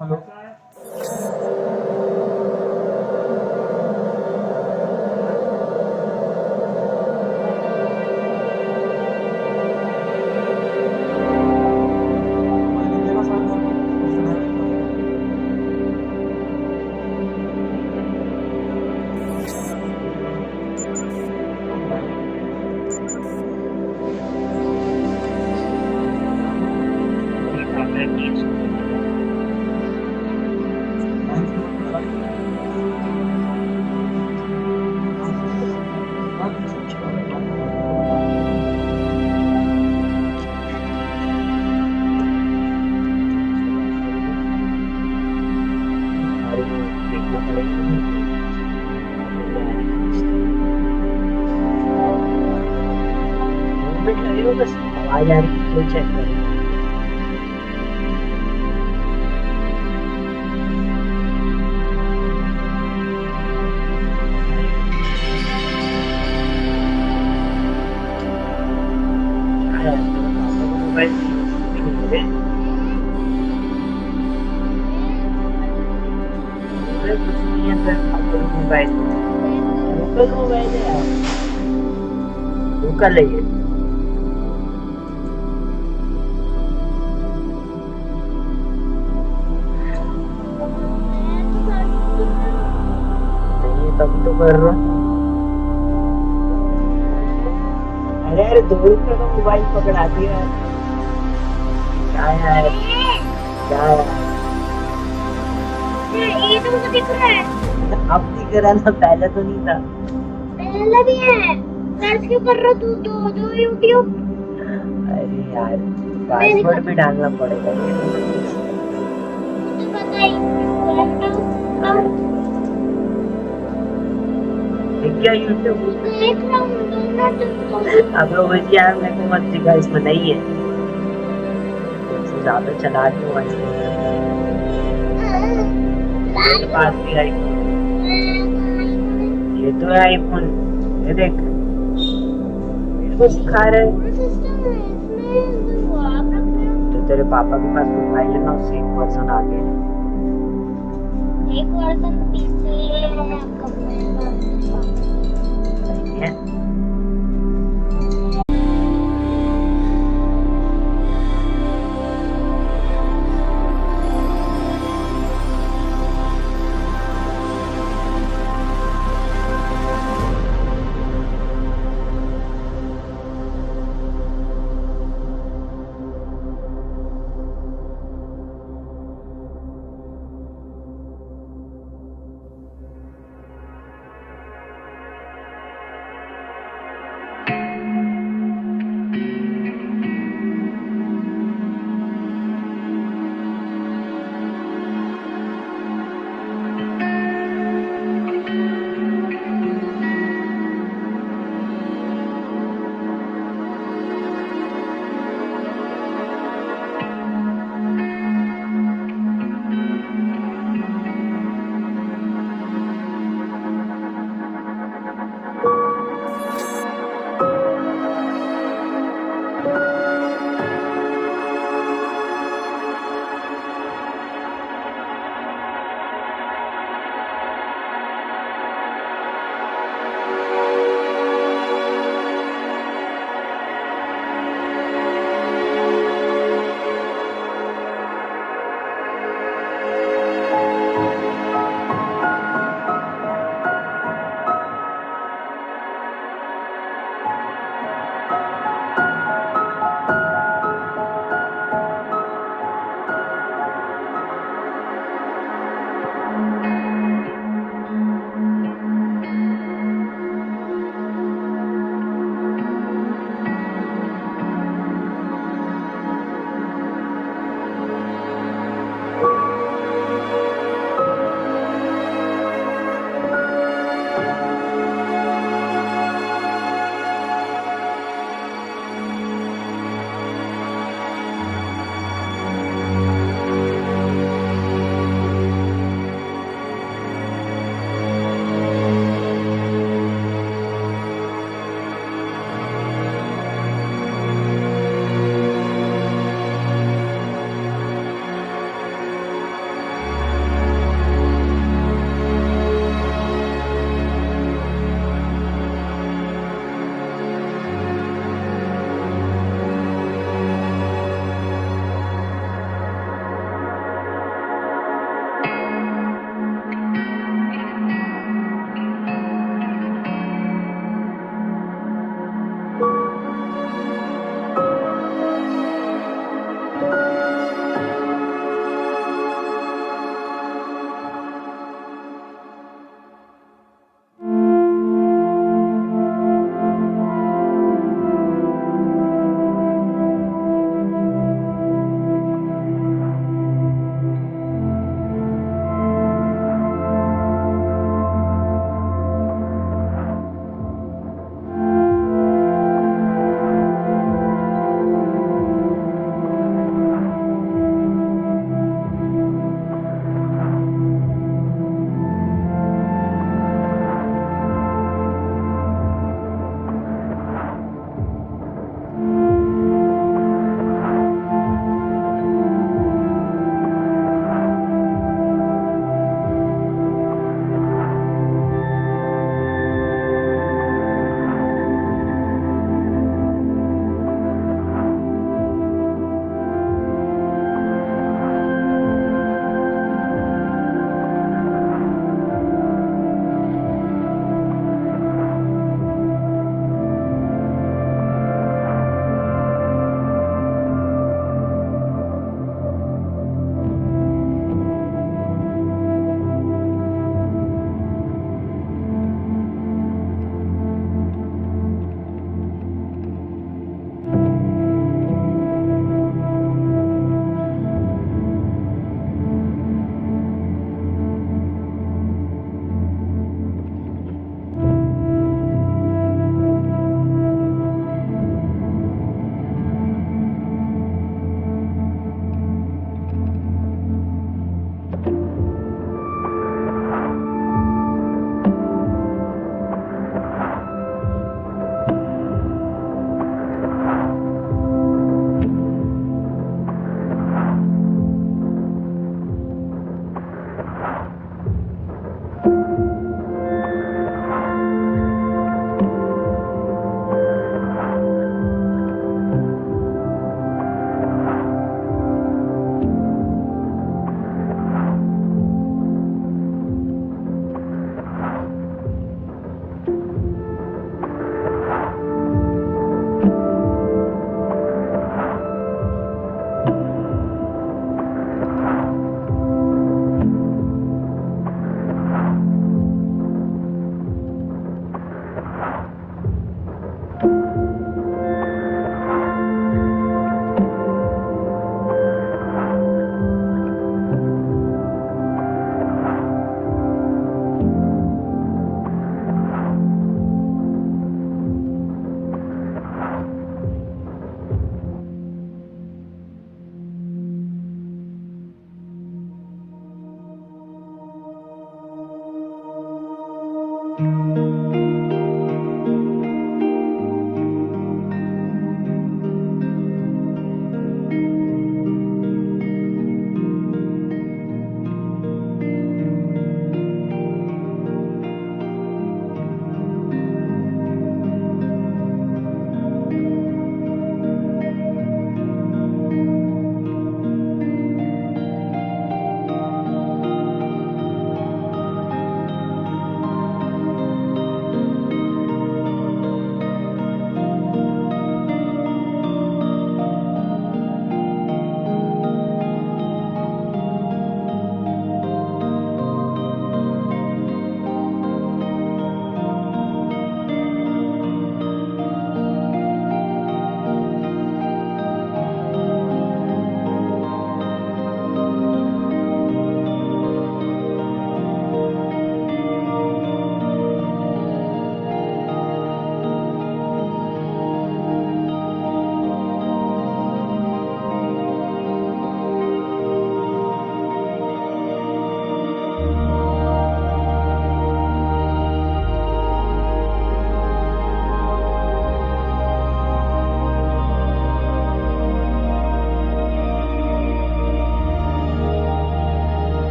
Hello. बस आवाज आ रही है, चेक करें। मोबाइल कुछ नहीं है सर, आपको मोबाइल लोकल मोबाइल है यार, लोकल है ये। नहीं तब तो कर रहा हूँ। अरे अरे 2 रुपये का मोबाइल पकड़ा दिया। क्या यार, क्या यार, ये तो मुझे दिख रहा है। अब दिख रहा ना, पहले तो नहीं था। पहले भी है। सर्च क्यों कर रहा तू तो जो यूट्यूब। अरे यार, पासवर्ड भी डालना पड़ेगा ये। मुझे पता है यूट्यूब देख क्या यूट्यूब, देख रहा हूँ 2 मिनट। अब लोग यार मेरे को मत सिखा, इसमें नहीं है। इससे ज्यादा चला रही हूँ मेरे पास भी आईफोन, ये तो है आईफोन, ये देख मेरे को सिखा रहे। तो तेरे पापा के पास मोबाइल है ना, उससे एक वर्जन आगे है। एक वर्जन पीछे सही है।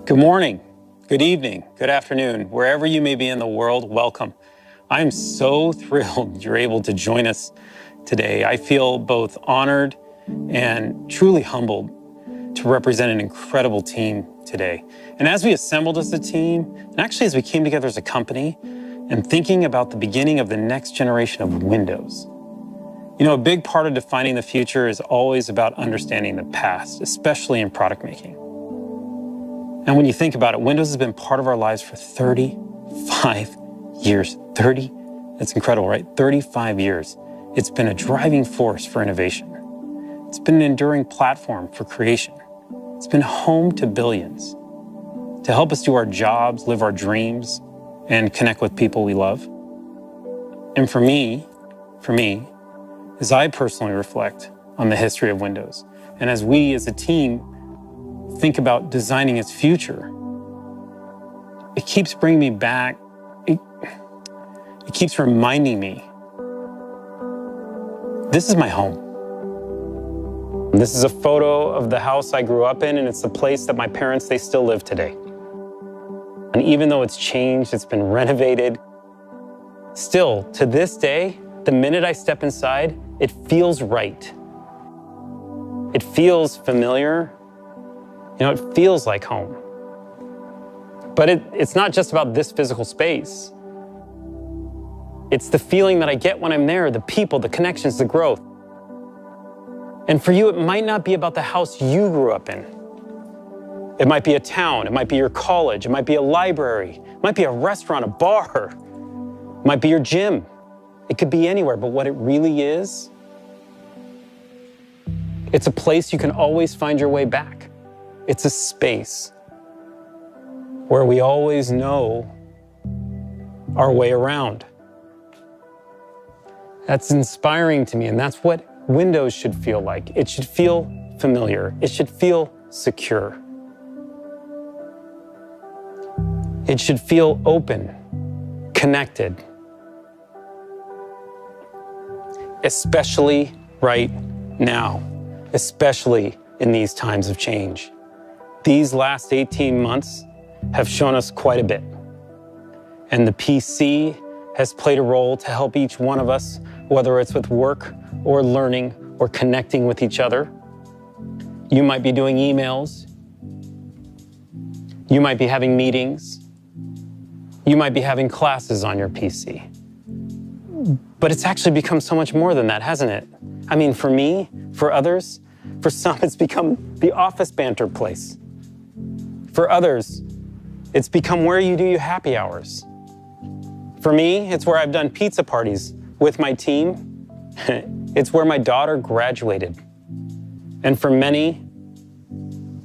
Good morning, good evening, good afternoon, wherever you may be in the world, welcome. I'm so thrilled you're able to join us today. I feel both honored and truly humbled to represent an incredible team today. And as we assembled as a team, and actually as we came together as a company, and thinking about the beginning of the next generation of Windows. You know, a big part of defining the future is always about understanding the past, especially in product making. And when you think about it, Windows has been part of our lives for 35 years. That's incredible, right? 35 years. It's been a driving force for innovation. It's been an enduring platform for creation. It's been home to billions to help us do our jobs, live our dreams, and connect with people we love. And for me, as I personally reflect on the history of Windows, and as we as a team think about designing its future, it keeps bringing me back. It keeps reminding me, this is my home. This is a photo of the house I grew up in, and it's the place that my parents, they still live today. And even though it's changed, it's been renovated, still, to this day, the minute I step inside, it feels right. It feels familiar. You know, it feels like home. But it's not just about this physical space. It's the feeling that I get when I'm there, the people, the connections, the growth. And for you, it might not be about the house you grew up in. It might be a town, it might be your college, it might be a library, it might be a restaurant, a bar, it might be your gym. It could be anywhere, but what it really is, it's a place you can always find your way back. It's a space where we always know our way around. That's inspiring to me, and that's what Windows should feel like. It should feel familiar. It should feel secure. It should feel open, connected, especially right now, especially in these times of change. These last 18 months have shown us quite a bit. And the PC has played a role to help each one of us, whether it's with work or learning or connecting with each other. You might be doing emails. You might be having meetings. You might be having classes on your PC. But it's actually become so much more than that, hasn't it? I mean, for me, for others, for some, it's become the office banter place. For others, it's become where you do your happy hours. For me, it's where I've done pizza parties with my team. It's where my daughter graduated. And for many,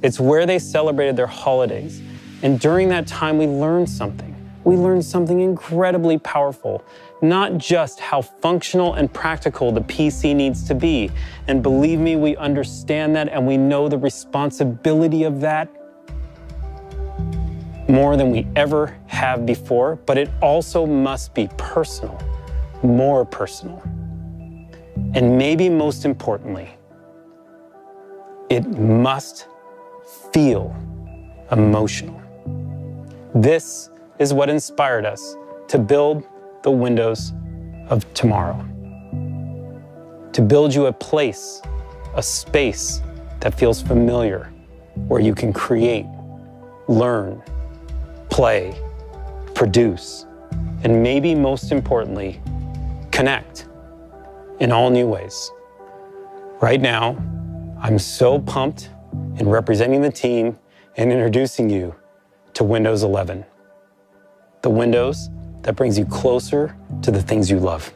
it's where they celebrated their holidays. And during that time, we learned something. We learned something incredibly powerful, not just how functional and practical the PC needs to be. And believe me, we understand that, and we know the responsibility of that more than we ever have before, but it also must be personal, more personal. And maybe most importantly, it must feel emotional. This is what inspired us to build the Windows of tomorrow. To build you a place, a space that feels familiar, where you can create, learn, play, produce, and maybe most importantly, connect in all new ways. Right now, I'm so pumped in representing the team and introducing you to Windows 11. The Windows that brings you closer to the things you love.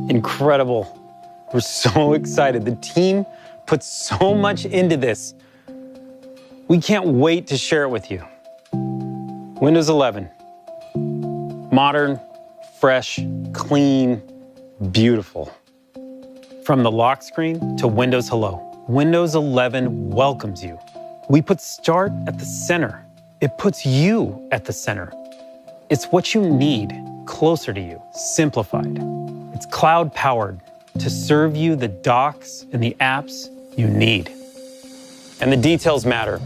Incredible. We're so excited. The team put so much into this. We can't wait to share it with you. Windows 11. Modern, fresh, clean, beautiful. From the lock screen to Windows Hello, Windows 11 welcomes you. We put Start at the center. It puts you at the center. It's what you need closer to you, simplified. It's cloud-powered to serve you the docs and the apps you need. And the details matter.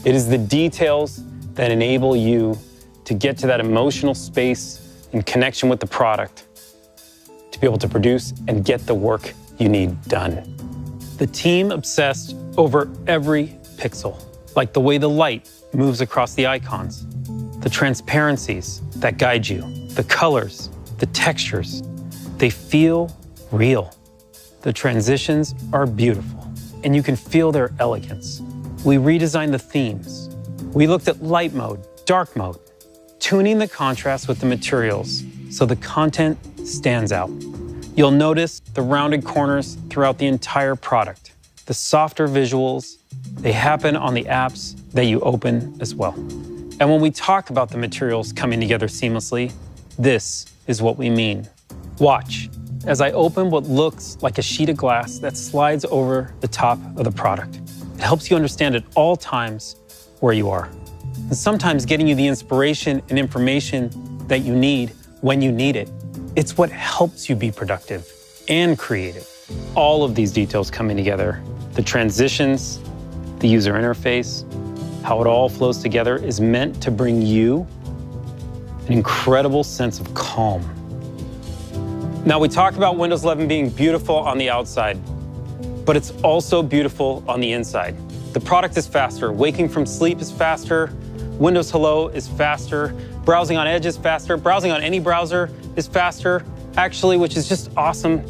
It is the details that enable you to get to that emotional space in connection with the product, to be able to produce and get the work you need done. The team obsessed over every pixel, like the way the light moves across the icons, the transparencies that guide you, the colors, the textures. They feel real. The transitions are beautiful, and you can feel their elegance. We redesigned the themes. We looked at light mode, dark mode, tuning the contrast with the materials so the content stands out. You'll notice the rounded corners throughout the entire product. The softer visuals, they happen on the apps that you open as well. And when we talk about the materials coming together seamlessly, this is what we mean. Watch as I open what looks like a sheet of glass that slides over the top of the product. It helps you understand at all times where you are, and sometimes getting you the inspiration and information that you need when you need it. It's what helps you be productive and creative. All of these details coming together, the transitions, the user interface, how it all flows together is meant to bring you an incredible sense of calm. Now, we talk about Windows 11 being beautiful on the outside, but it's also beautiful on the inside. The product is faster. Waking from sleep is faster. Windows Hello is faster. Browsing on Edge is faster. Browsing on any browser is faster, actually, which is just awesome.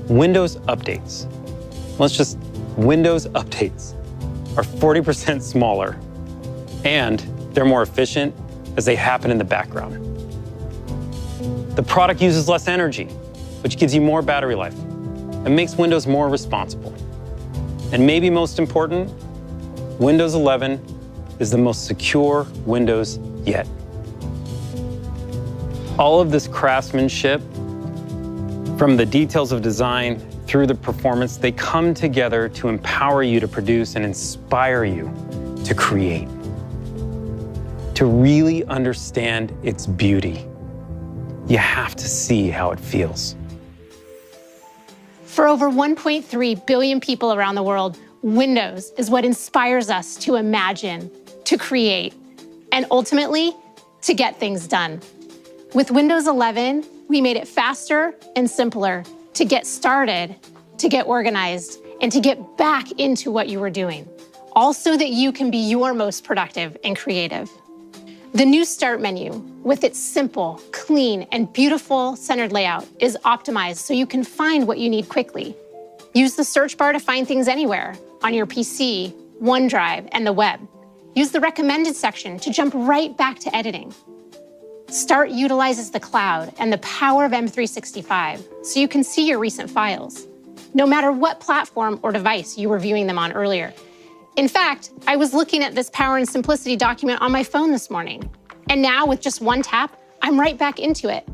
Windows updates. Windows updates are 40% smaller, and they're more efficient as they happen in the background. The product uses less energy, which gives you more battery life and makes Windows more responsible. And maybe most important, Windows 11 is the most secure Windows yet. All of this craftsmanship, from the details of design through the performance, they come together to empower you to produce and inspire you to create, to really understand its beauty. You have to see how it feels. For over 1.3 billion people around the world, Windows is what inspires us to imagine, to create, and ultimately, to get things done. With Windows 11, we made it faster and simpler to get started, to get organized, and to get back into what you were doing, all so that you can be your most productive and creative. The new Start menu, with its simple, clean, and beautiful centered layout, is optimized so you can find what you need quickly. Use the search bar to find things anywhere, on your PC, OneDrive, and the web. Use the recommended section to jump right back to editing. Start utilizes the cloud and the power of M365 so you can see your recent files, no matter what platform or device you were viewing them on earlier. In fact, I was looking at this Power and Simplicity document on my phone this morning, and now with just one tap, I'm right back into it.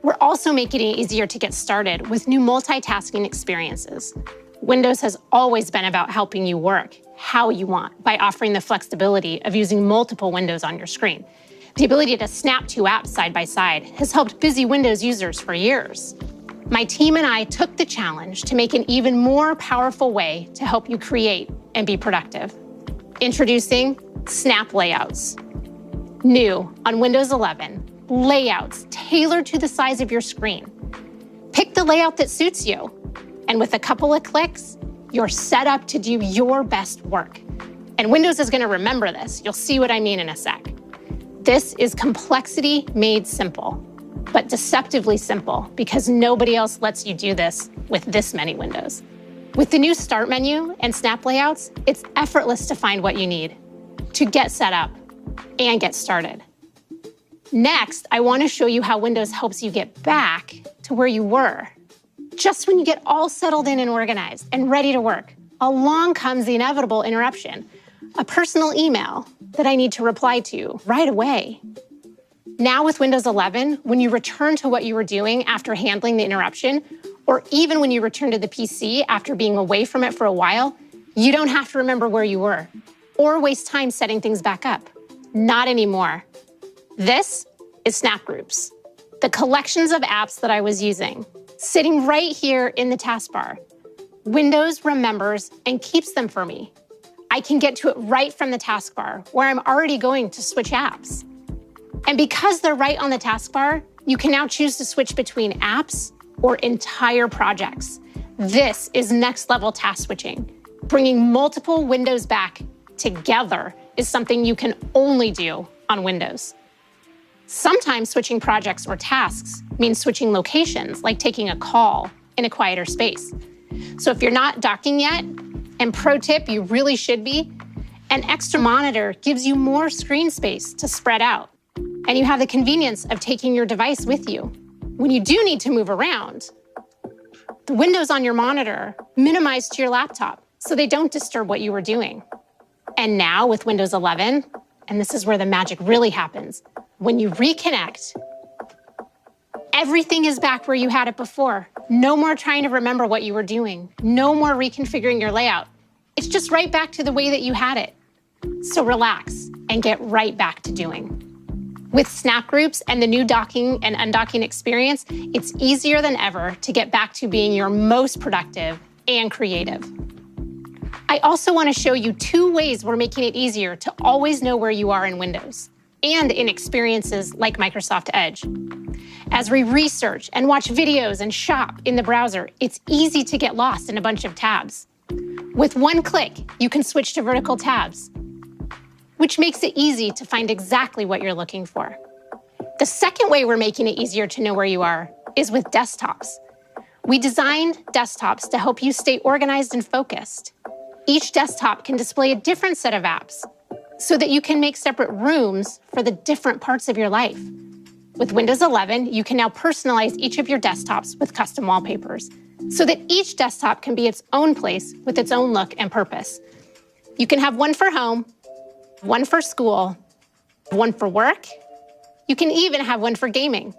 We're also making it easier to get started with new multitasking experiences. Windows has always been about helping you work how you want by offering the flexibility of using multiple windows on your screen. The ability to snap two apps side by side has helped busy Windows users for years. My team and I took the challenge to make an even more powerful way to help you create and be productive. Introducing Snap Layouts. New on Windows 11, layouts tailored to the size of your screen. Pick the layout that suits you, and with a couple of clicks, you're set up to do your best work. And Windows is going to remember this. You'll see what I mean in a sec. This is complexity made simple, but deceptively simple because nobody else lets you do this with this many windows. With the new Start menu and Snap Layouts, it's effortless to find what you need, to get set up and get started. Next, I want to show you how Windows helps you get back to where you were. Just when you get all settled in and organized and ready to work, along comes the inevitable interruption, a personal email that I need to reply to right away. Now with Windows 11, when you return to what you were doing after handling the interruption, or even when you return to the PC after being away from it for a while, you don't have to remember where you were or waste time setting things back up. Not anymore. This is Snap Groups, the collections of apps that I was using, sitting right here in the taskbar. Windows remembers and keeps them for me. I can get to it right from the taskbar where I'm already going to switch apps. And because they're right on the taskbar, you can now choose to switch between apps or entire projects. This is next level task switching. Bringing multiple windows back together is something you can only do on Windows. Sometimes switching projects or tasks means switching locations, like taking a call in a quieter space. So if you're not docking yet, and pro tip, you really should be, an extra monitor gives you more screen space to spread out. And you have the convenience of taking your device with you. When you do need to move around, the windows on your monitor minimize to your laptop so they don't disturb what you were doing. And now with Windows 11, and this is where the magic really happens, when you reconnect, everything is back where you had it before. No more trying to remember what you were doing. No more reconfiguring your layout. It's just right back to the way that you had it. So relax and get right back to doing. With Snap Groups and the new docking and undocking experience, it's easier than ever to get back to being your most productive and creative. I also want to show you 2 ways we're making it easier to always know where you are in Windows and in experiences like Microsoft Edge. As we research and watch videos and shop in the browser, it's easy to get lost in a bunch of tabs. With one click, you can switch to vertical tabs, which makes it easy to find exactly what you're looking for. The second way we're making it easier to know where you are is with desktops. We designed desktops to help you stay organized and focused. Each desktop can display a different set of apps so that you can make separate rooms for the different parts of your life. With Windows 11, you can now personalize each of your desktops with custom wallpapers so that each desktop can be its own place with its own look and purpose. You can have one for home, one for school, one for work. You can even have one for gaming.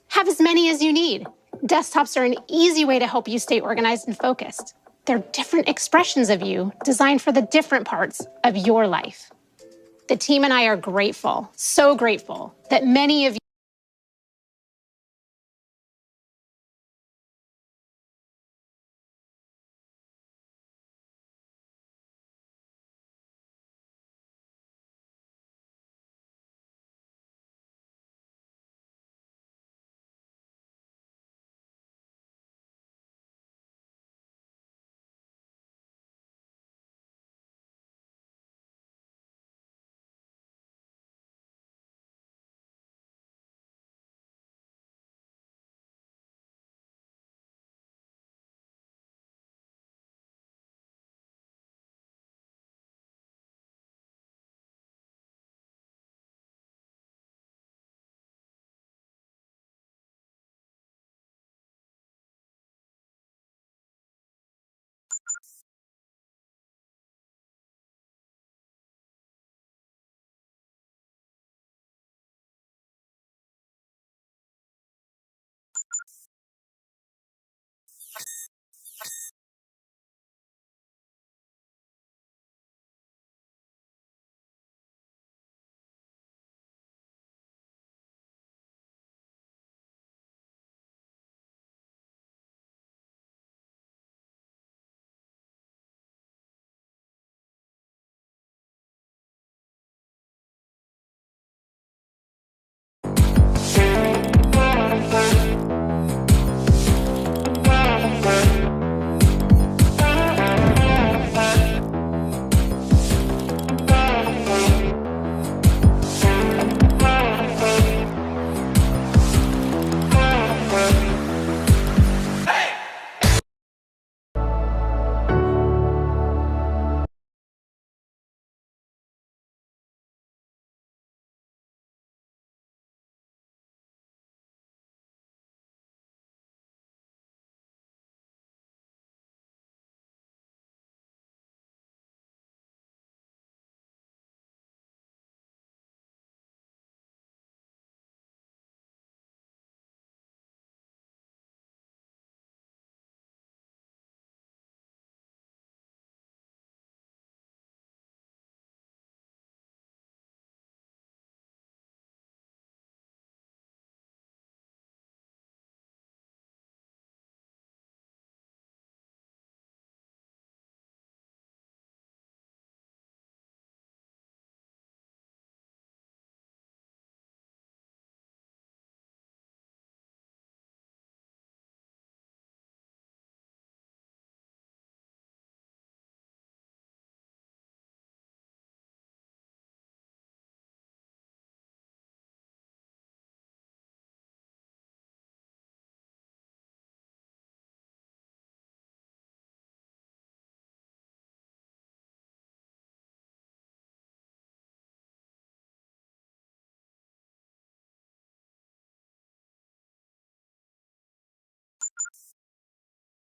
Have as many as you need. Desktops are an easy way to help you stay organized and focused. They're different expressions of you designed for the different parts of your life. The team and I are grateful, so grateful, that many of you